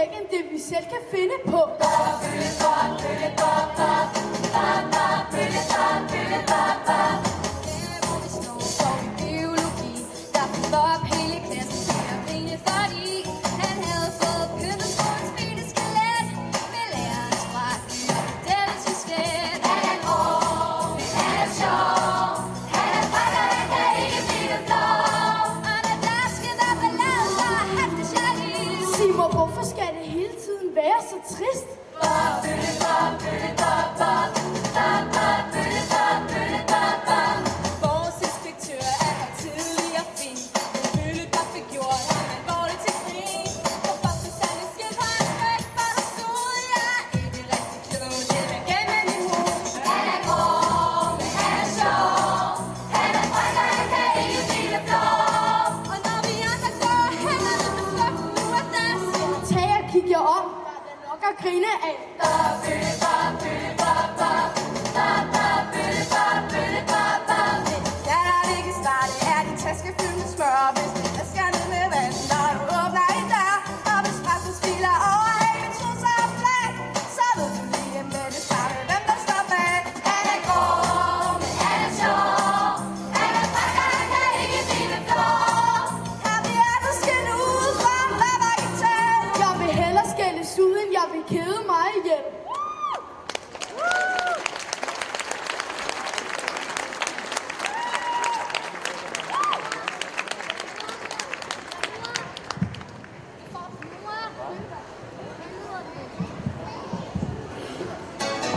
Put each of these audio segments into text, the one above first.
mere end det vi selv kan finde på. Hvorfor skal det hele tiden være så trist? Vores inspektør er her tidligere fin. En følge, der fik gjort ham alvorligt til grin. Og først hvis han er skilt, har han væk, hvor der stod. Jeg er ikke rigtig klog, det vil gemme min hoved. Han er grov, men han er sjov. Han er fræk, og han kan ikke blive blå. Og når vi andre går hen og med flugten nu og da, tag og kig jer om, der er nok at grine af. Ja, der er ikke startet, er din taske fyldt med smør. Hvis det skal ned med vand, når du åbner en dør. Og hvis Rasmus filer over haven, trusser og flag, så ved du lige med det samme, hvem der står bag. Han er grov, men han er sjov. Han er fræk, og han kan ikke blive blå. Har vi aldrig skældt ud fra en babagitar? Jeg vil hellere skældes ud, end jeg vil kede mig ihjel.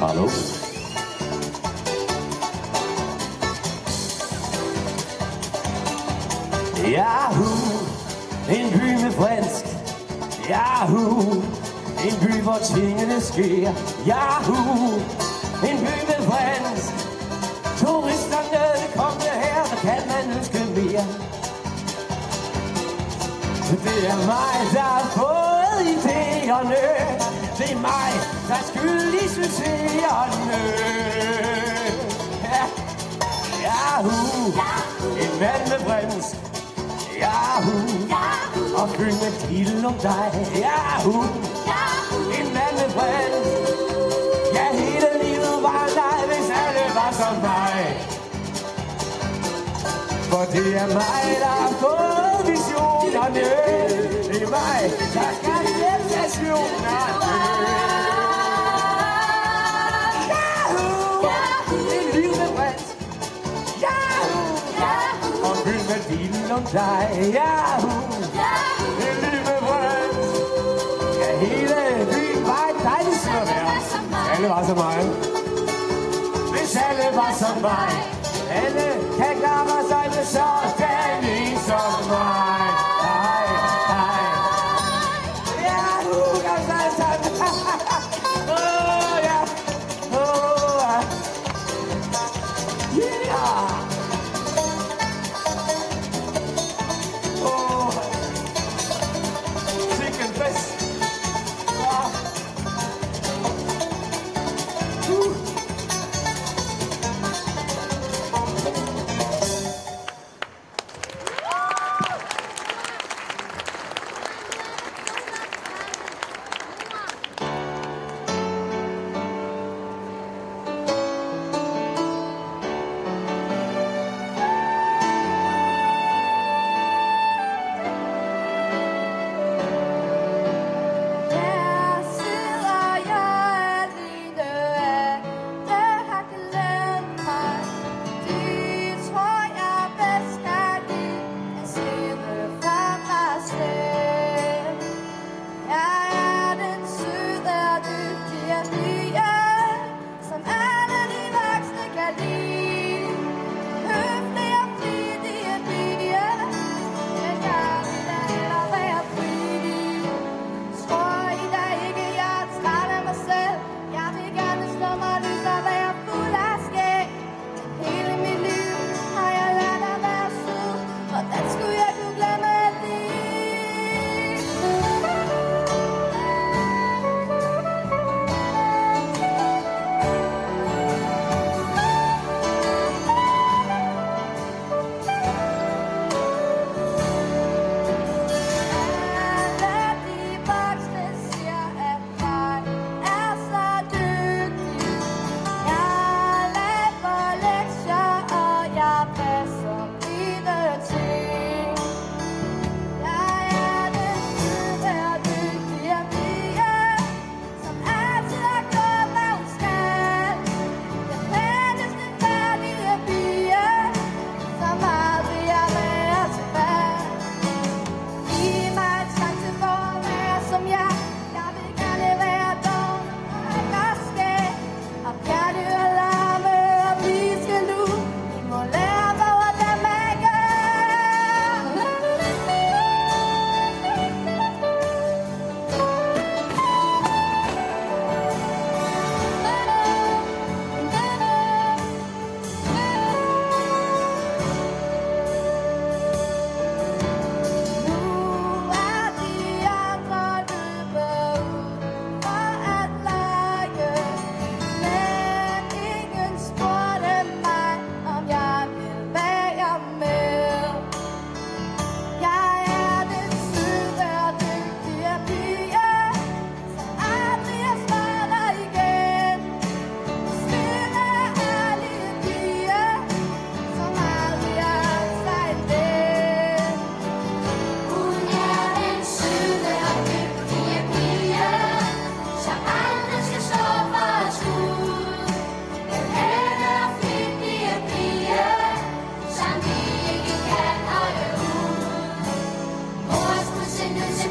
Hallo? Yahoo! En by med fransk. Yahoo! En by, hvor tingene sker. Yahoo! En by med fransk. Turisterne kom her, der kan man ønske mere. Det er mig, der har fået idéerne. Det er mig, der er skyld i succeserne. Ja. Yahoo! En mand med fransk. Yahoo! Og byen med kilden om dig. Yahoo! En mand med fransk. Ja, hele livet var en leg, hvis alle var som mig. For det er mig, der har fået visionerne. Det er mig, der skal sensationerne. Yahoo! En liv med fransk. Yahoo! Og byen med bilen om dig. Yahoo! En liv med fransk. Ja, hele byen var et dejligt sted her. Alle var som mig. Hvis alle var som mig. Alle kan klare sig med sådan en som mig. Hej, hej. Yahoo! Kom så sammen. Ja. Ja. Sikken fest.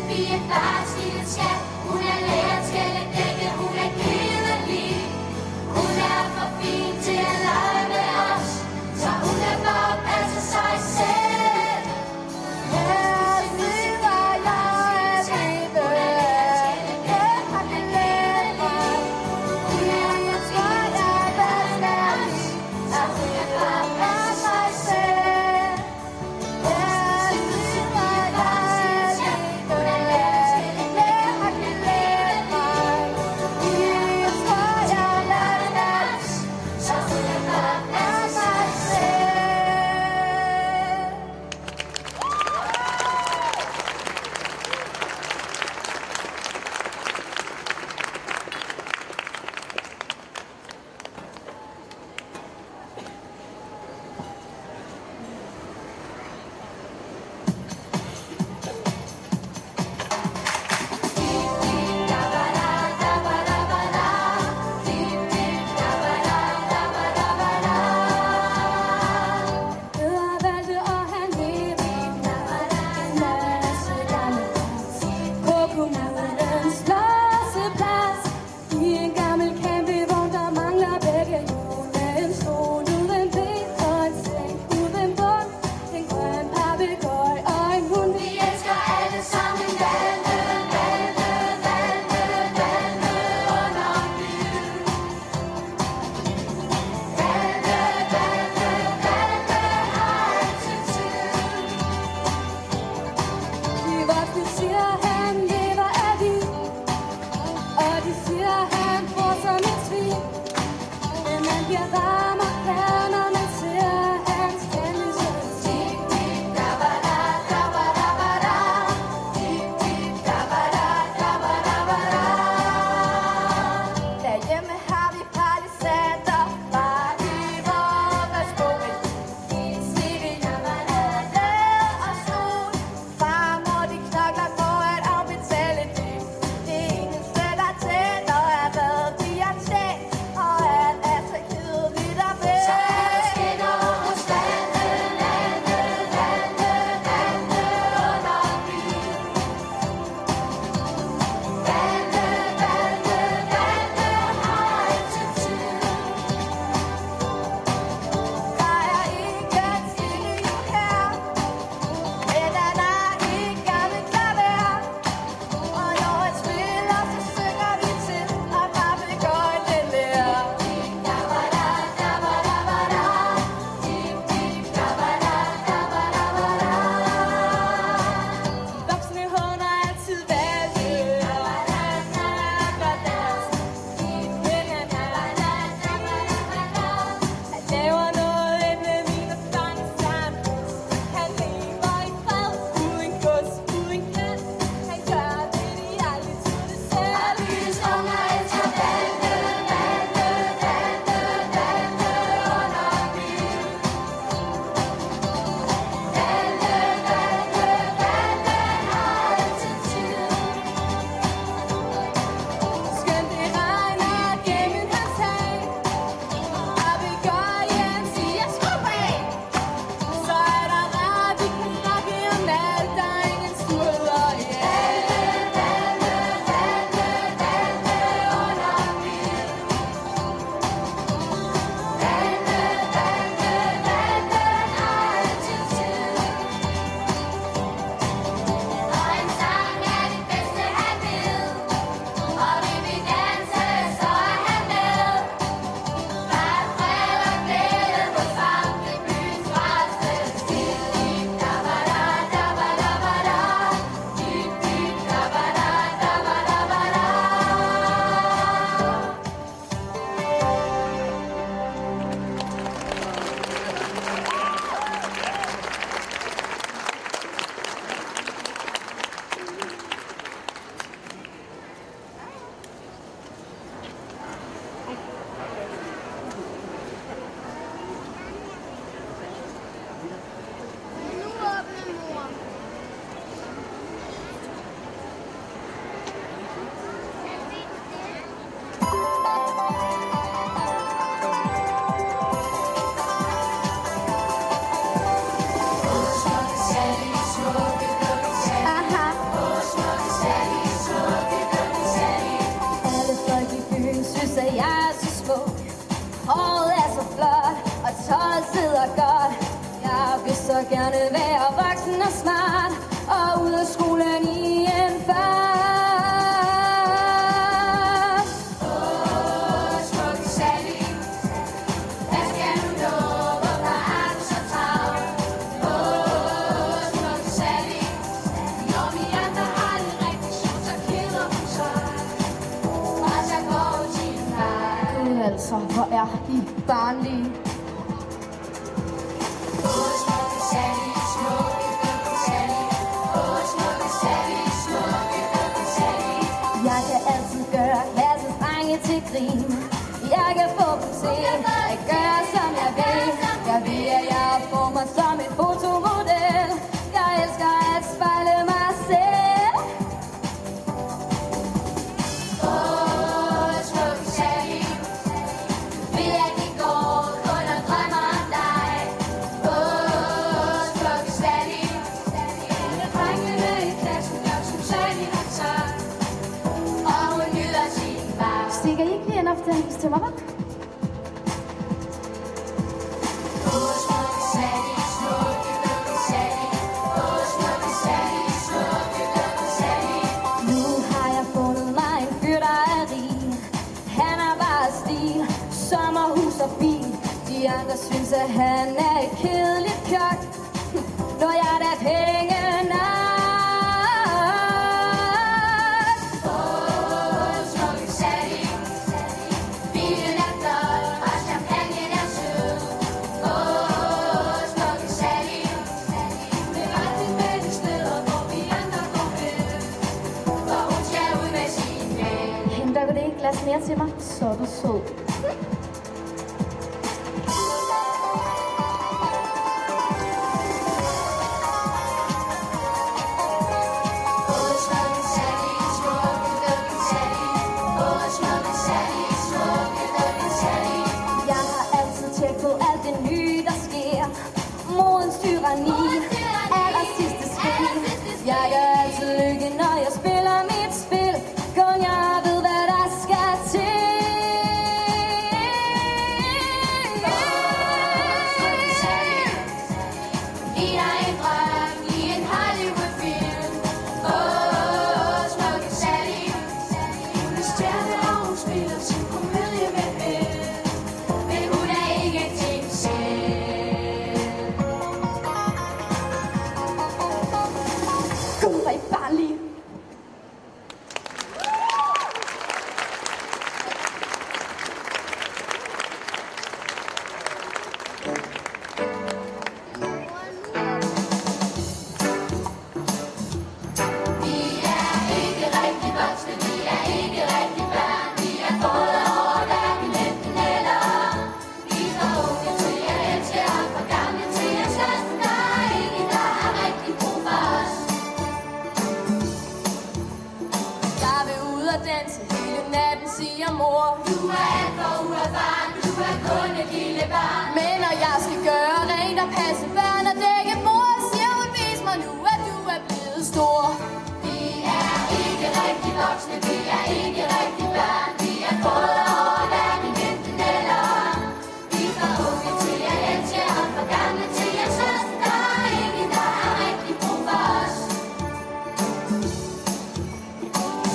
pige, fars lille skat. Hun er lærer til at dække, hun er kedelig. Hun er for fin til at lege med os, så hun er bare passer sig selv. Her sidder jeg alene. Jeg har glædet mig. Jeg tror, jeg er bedst ærlig, at hun er bare passer sig selv. Her sidder jeg alene. Jeg har glædet mig. Altså, hvor er I barnlige. Jeg kan altid gøre klassestrengen til grin. Jeg kan få dem til at gøre som jeg vil. Jeg ved, at jeg får mig som en fotomodel. Jeg elsker at spejle mig selv. Smukke Sally, vil jeg ikke gå kun og drømme om dig. Smukke Sally, alle drengene i klassen gør som Sally har sagt. Og hun nyder sin far. Stikker I ikke lige en aftenvis til mig, hva'? Sommerhus og bil. De andre synes, at han er et kedeligt pjok. Når jeg da penge nok. Smukke Sally, bilen er flot, og champagnen er sød. Smukke Sally, det er altid med de steder, hvor vi andre går hen. For hun skal ud med sin ven. Henter du det et glas mere til mig? Så er du sød. Aller sidste skridt. Jeg gør altid lykke, når jeg spiller mit spil. Kun jeg ved, hvad der skal til. Ligner en drøm i en Hollywood-film. Smukke Sally, hun er stjerne, og hun spiller sin komedie med held. Men hun er ingenting selv. Gud, hvor er I barnlige. Vi er ikke rigtig voksne, vi er ikke rigtig børn. Vi er både over hverken enten eller. Vi er for unge til at elske og for gamle til at slås. Der er ingen, der har rigtig brug for os. Jeg vil ud og danse hele natten, siger mor. Du er alt for uerfaren, du er kun et lille barn. Men når jeg skal gøre rent og passe børn og dække bord, siger hun, vis mig nu, at du er blevet stor. Vi er ikke rigtig voksne, vi er ikke rigtig børn. Vi er både over hverken enten eller. Vi er for unge til at elske og for gamle til at slås. Der er ingen, der har rigtig brug for os.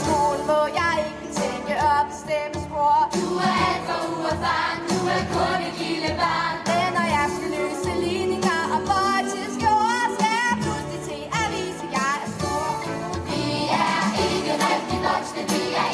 Skolen må jeg ikke tænke og bestemme spor. Du er alt for uerfaren, du er kun et lille barn. Men når jeg skal løse ligninger og bøje til skjorter, skal jeg pludselig til at vise, at jeg er stor. Vi er ikke rigtig voksne, vi er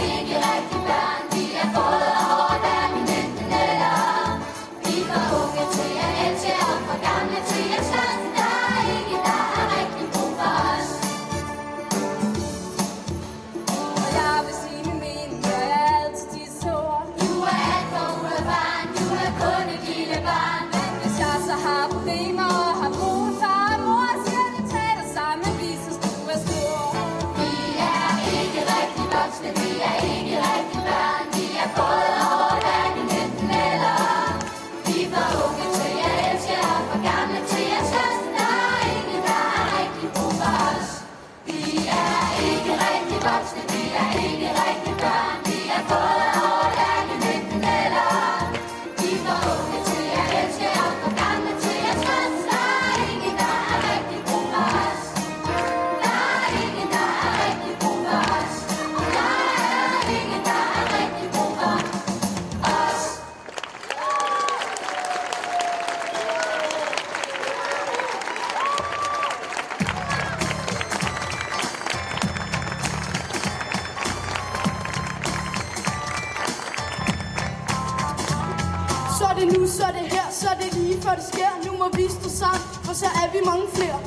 det nu, så er det her, så er det lige før det sker. Nu må vi stå sammen, for så er vi mange flere.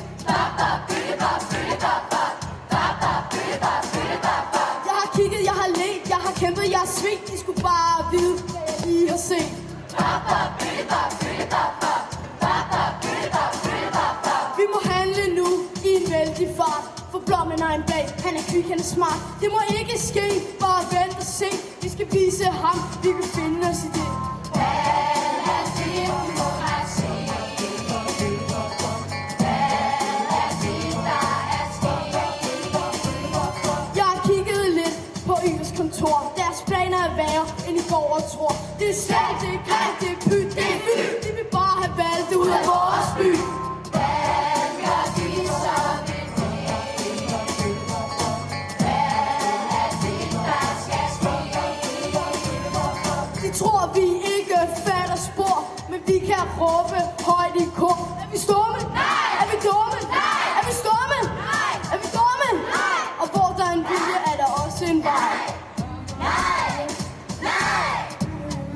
Jeg har kigget, jeg har let, jeg har kæmpet, jeg har svigt. De skulle bare vide, hvad jeg lige har set. Vi må handle nu i en vældig fart. For blommen er en bag, han er kvik, han er smart. Det må ikke ske, bare vent og se. Vi skal vise ham, vi kan finde os i det. Jeg har kigget lidt på Yves kontor. Deres planer er værre, end I går og tror. Det er slet, det er grænt, det er pyt, det er vildt. De vil bare have valgt det ud af vores by. De tror, vi ikke fatter spor, men vi kan råbe højt i kor. Er vi stumme? Nej! Er vi dumme? Nej! Er vi stumme? Nej! Er vi dumme? Nej! Og hvor der er en vilje, er der også en vej. Nej! Nej!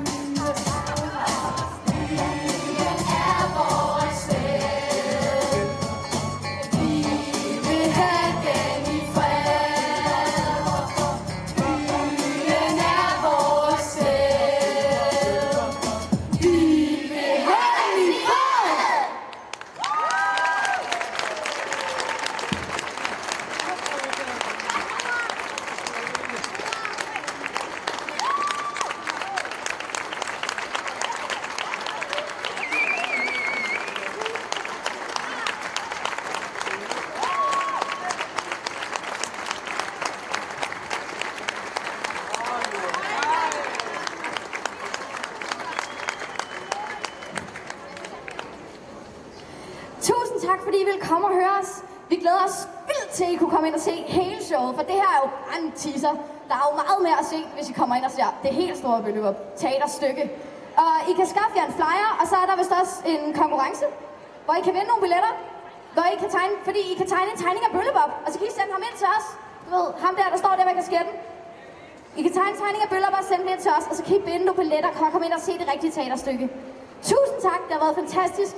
Byen er vores sted. Vi vil have den i fred. Byen er vores sted. Vi vil have den i fred. Tusind tak, fordi I vil komme og høre os. Vi glæder os vildt til, at I kunne komme ind og se hele showet, for det her er jo en teaser. Der er jo meget mere at se, hvis I kommer ind og ser det helt store Bøllebop teaterstykke. Og I kan skaffe jer en flyer, og så er der vist også en konkurrence, hvor I kan vinde nogle billetter, hvor I kan tegne, fordi I kan tegne en tegning af Bøllebop, og så kan I sende ham ind til os. Du ved, ham der står der med kasketten. I kan tegne en tegning af Bøllebop og sende den ind til os, og så kan I vinde nogle billetter og komme ind og se det rigtige teaterstykke. Tusind tak, det har været fantastisk.